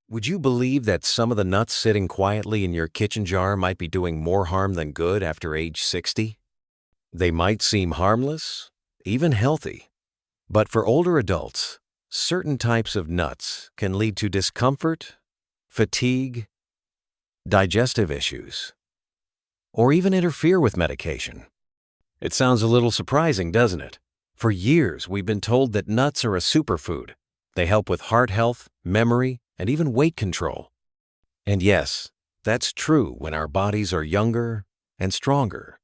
Would you believe that some of the nuts sitting quietly in your kitchen jar might be doing more harm than good after age 60? They might seem harmless, even healthy, but for older adults, certain types of nuts can lead to discomfort, fatigue, digestive issues, or even interfere with medication. It sounds a little surprising, doesn't it? For years, we've been told that nuts are a superfood. They help with heart health, memory, and even weight control. And yes, that's true when our bodies are younger and stronger.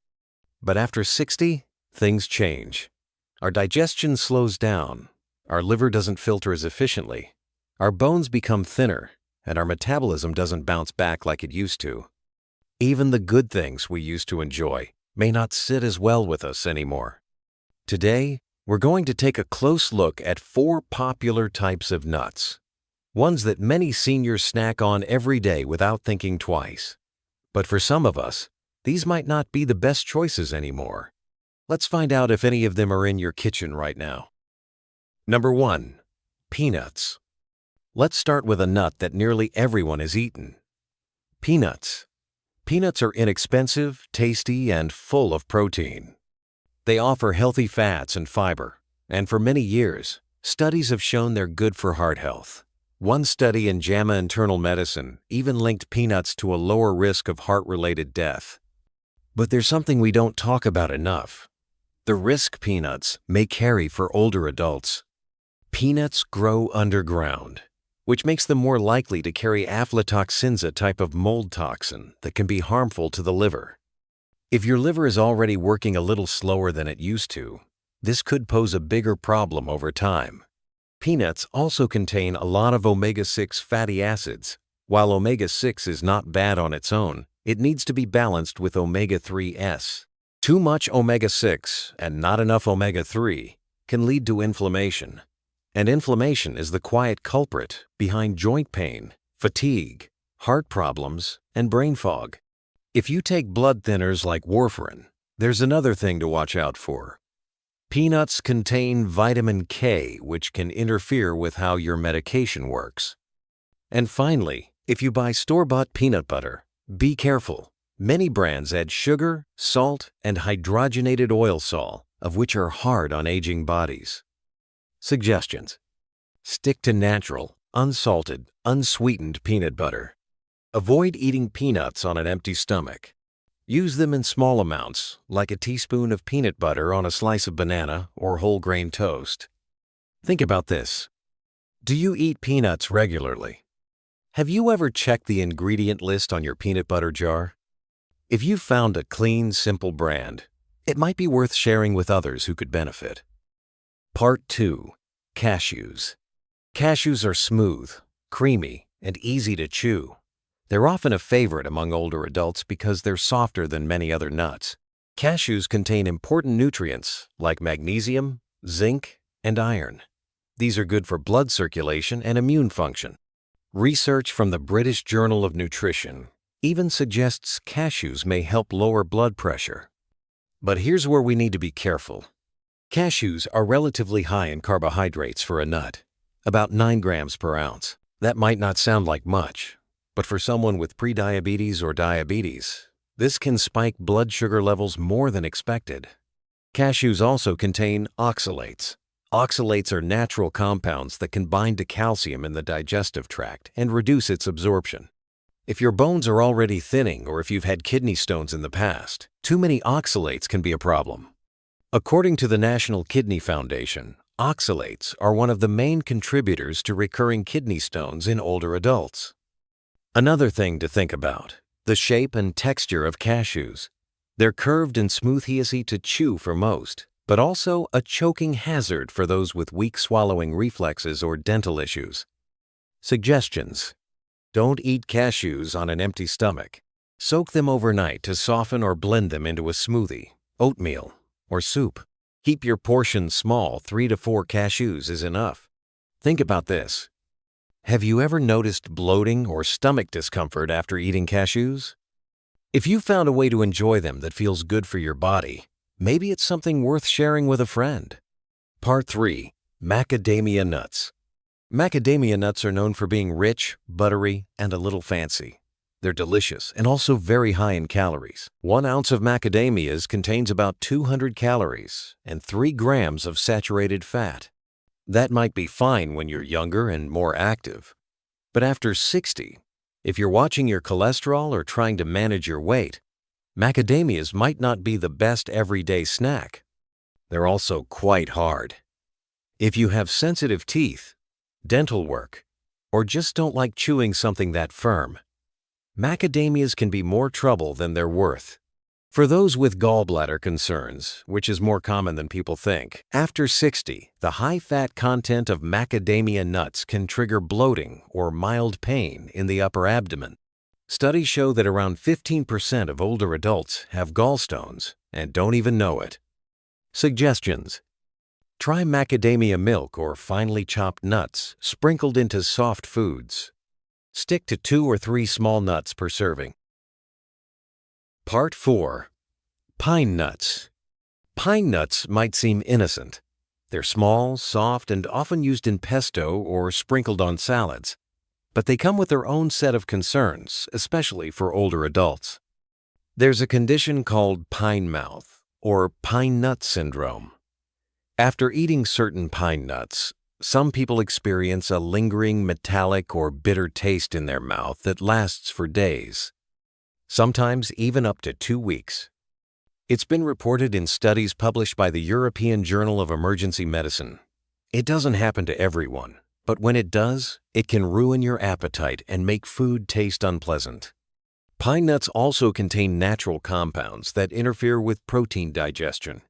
But after 60, things change. Our digestion slows down, our liver doesn't filter as efficiently, our bones become thinner, and our metabolism doesn't bounce back like it used to. Even the good things we used to enjoy may not sit as well with us anymore. Today, we're going to take a close look at 4 popular types of nuts, ones that many seniors snack on every day without thinking twice. But for some of us, these might not be the best choices anymore. Let's find out if any of them are in your kitchen right now. Number 1. Peanuts. Let's start with a nut that nearly everyone has eaten. Peanuts. Peanuts are inexpensive, tasty, and full of protein. They offer healthy fats and fiber, and for many years, studies have shown they're good for heart health. One study in JAMA Internal Medicine even linked peanuts to a lower risk of heart-related death. But there's something we don't talk about enough: the risk peanuts may carry for older adults. Peanuts grow underground, which makes them more likely to carry aflatoxins, a type of mold toxin that can be harmful to the liver. If your liver is already working a little slower than it used to, this could pose a bigger problem over time. Peanuts also contain a lot of omega-6 fatty acids. While omega-6 is not bad on its own, it needs to be balanced with omega-3s. Too much omega-6 and not enough omega-3 can lead to inflammation. And inflammation is the quiet culprit behind joint pain, fatigue, heart problems, and brain fog. If you take blood thinners like warfarin, there's another thing to watch out for. Peanuts contain vitamin K, which can interfere with how your medication works. And finally, if you buy store-bought peanut butter, be careful. Many brands add sugar, salt, and hydrogenated oil sol, of which are hard on aging bodies. Suggestions: stick to natural, unsalted, unsweetened peanut butter. Avoid eating peanuts on an empty stomach. Use them in small amounts, like a teaspoon of peanut butter on a slice of banana or whole grain toast. Think about this. Do you eat peanuts regularly? Have you ever checked the ingredient list on your peanut butter jar? If you found a clean, simple brand, it might be worth sharing with others who could benefit. Part 2. Cashews. Cashews are smooth, creamy, and easy to chew. They're often a favorite among older adults because they're softer than many other nuts. Cashews contain important nutrients like magnesium, zinc, and iron. These are good for blood circulation and immune function. Research from the British Journal of Nutrition even suggests cashews may help lower blood pressure. But here's where we need to be careful. Cashews are relatively high in carbohydrates for a nut, about 9 grams per ounce. That might not sound like much, but for someone with prediabetes or diabetes, this can spike blood sugar levels more than expected. Cashews also contain oxalates. Oxalates are natural compounds that can bind to calcium in the digestive tract and reduce its absorption. If your bones are already thinning or if you've had kidney stones in the past, too many oxalates can be a problem. According to the National Kidney Foundation, oxalates are one of the main contributors to recurring kidney stones in older adults. Another thing to think about: the shape and texture of cashews. They're curved and smooth, easy to chew for most, but also a choking hazard for those with weak swallowing reflexes or dental issues. Suggestions: don't eat cashews on an empty stomach. Soak them overnight to soften or blend them into a smoothie, oatmeal, or soup. Keep your portions small. 3 to 4 cashews is enough. Think about this. Have you ever noticed bloating or stomach discomfort after eating cashews? If you found a way to enjoy them that feels good for your body, maybe it's something worth sharing with a friend. Part 3. Macadamia nuts. Macadamia nuts are known for being rich, buttery, and a little fancy. They're delicious and also very high in calories. 1 ounce of macadamias contains about 200 calories and 3 grams of saturated fat. That might be fine when you're younger and more active. But after 60, if you're watching your cholesterol or trying to manage your weight, macadamias might not be the best everyday snack. They're also quite hard. If you have sensitive teeth, dental work, or just don't like chewing something that firm, macadamias can be more trouble than they're worth. For those with gallbladder concerns, which is more common than people think, after 60, the high fat content of macadamia nuts can trigger bloating or mild pain in the upper abdomen. Studies show that around 15% of older adults have gallstones and don't even know it. Suggestions: try macadamia milk or finely chopped nuts sprinkled into soft foods. Stick to 2 or 3 small nuts per serving. Part 4. Pine nuts. Pine nuts might seem innocent. They're small, soft, and often used in pesto or sprinkled on salads. But they come with their own set of concerns, especially for older adults. There's a condition called pine mouth or pine nut syndrome. After eating certain pine nuts, some people experience a lingering metallic or bitter taste in their mouth that lasts for days, sometimes even up to 2 weeks. It's been reported in studies published by the European Journal of Emergency Medicine. It doesn't happen to everyone, but when it does, it can ruin your appetite and make food taste unpleasant. Pine nuts also contain natural compounds that interfere with protein digestion.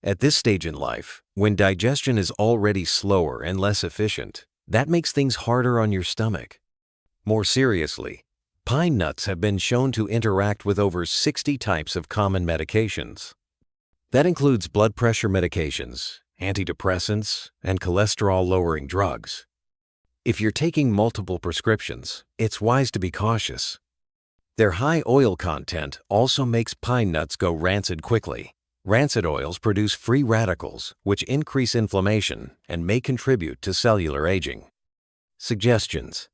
At this stage in life, when digestion is already slower and less efficient, that makes things harder on your stomach. More seriously, pine nuts have been shown to interact with over 60 types of common medications. That includes blood pressure medications, antidepressants, and cholesterol-lowering drugs. If you're taking multiple prescriptions, it's wise to be cautious. Their high oil content also makes pine nuts go rancid quickly. Rancid oils produce free radicals, which increase inflammation and may contribute to cellular aging. Suggestions: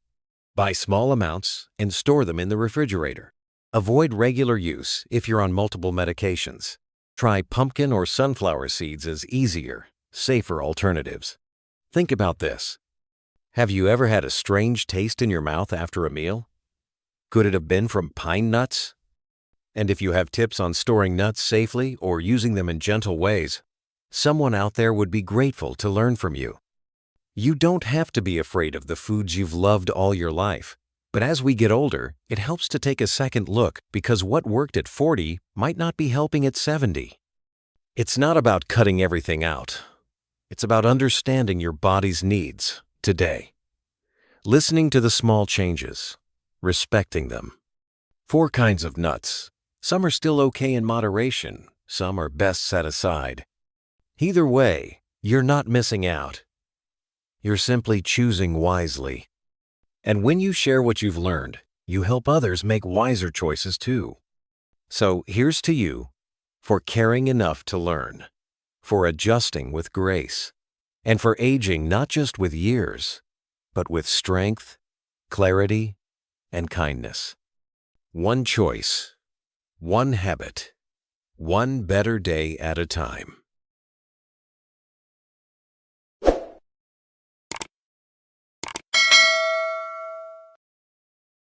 buy small amounts and store them in the refrigerator. Avoid regular use if you're on multiple medications. Try pumpkin or sunflower seeds as easier, safer alternatives. Think about this. Have you ever had a strange taste in your mouth after a meal? Could it have been from pine nuts? And if you have tips on storing nuts safely or using them in gentle ways, someone out there would be grateful to learn from you. You don't have to be afraid of the foods you've loved all your life. But as we get older, it helps to take a second look because what worked at 40 might not be helping at 70. It's not about cutting everything out. It's about understanding your body's needs today. Listening to the small changes, respecting them. 4 kinds of nuts. Some are still okay in moderation, some are best set aside. Either way, you're not missing out. You're simply choosing wisely. And when you share what you've learned, you help others make wiser choices too. So here's to you for caring enough to learn, for adjusting with grace, and for aging not just with years, but with strength, clarity, and kindness. One choice, one habit, one better day at a time.